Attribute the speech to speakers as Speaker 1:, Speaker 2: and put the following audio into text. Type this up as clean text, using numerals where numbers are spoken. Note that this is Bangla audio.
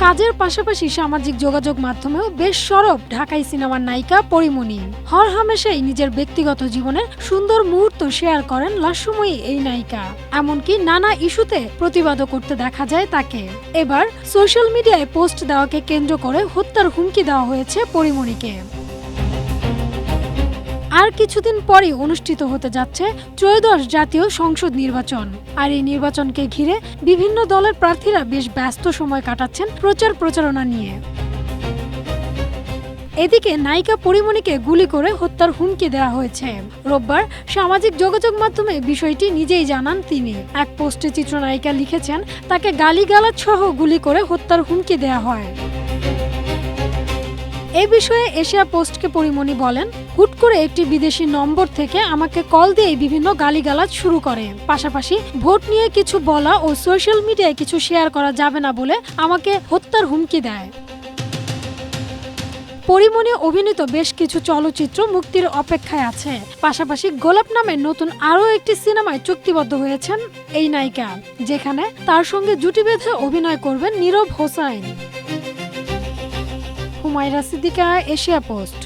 Speaker 1: কাজের পাশাপাশি সামাজিক যোগাযোগ মাধ্যমেও বেশ সরব ঢাকাই সিনেমার নায়িকা পরীমণি। হরহামেশাই নিজের ব্যক্তিগত জীবনের সুন্দর মুহূর্ত শেয়ার করেন লাস্যময়ী এই নায়িকা। এমনকি নানা ইস্যুতে প্রতিবাদও করতে দেখা যায় তাকে। এবার সোশ্যাল মিডিয়ায় পোস্ট দেওয়াকে কেন্দ্র করে হত্যার হুমকি দেওয়া হয়েছে পরীমণিকে। আর কিছুদিন পরই অনুষ্ঠিত হতে যাচ্ছে ত্রয়োদশ জাতীয় সংসদ নির্বাচন। আর এই নির্বাচনকে ঘিরে বিভিন্ন দলের প্রার্থীরা বেশ ব্যস্ত সময় কাটাচ্ছেন প্রচারণা নিয়ে। এদিকে নায়িকা পরীমণিকে গুলি করে হত্যার হুমকি দেওয়া হয়েছে। রোববার সামাজিক যোগাযোগ মাধ্যমে বিষয়টি নিজেই জানান তিনি। এক পোস্টে চিত্রনায়িকা লিখেছেন, তাকে গালিগালাজ সহ গুলি করে হত্যার হুমকি দেওয়া হয়। এ বিষয়ে এশিয়া পোস্টকে পরীমণি বলেন, হুট করে একটি বিদেশি নম্বর থেকে আমাকে কল দিয়ে বিভিন্ন গালিগালাজ শুরু করে। পাশাপাশি ভোট নিয়ে কিছু বলা ও সোশ্যাল মিডিয়ায় কিছু শেয়ার করা যাবে না বলে আমাকে হত্যার হুমকি দেয়। পরীমণি অভিনীত বেশ কিছু চলচ্চিত্র মুক্তির অপেক্ষায় আছে। পাশাপাশি গোলাপ নামের নতুন আরও একটি সিনেমায় চুক্তিবদ্ধ হয়েছেন এই নায়িকা, যেখানে তার সঙ্গে জুটি বেঁধে অভিনয় করবেন নীরব হোসাইন। Humaira Siddika, Asia post.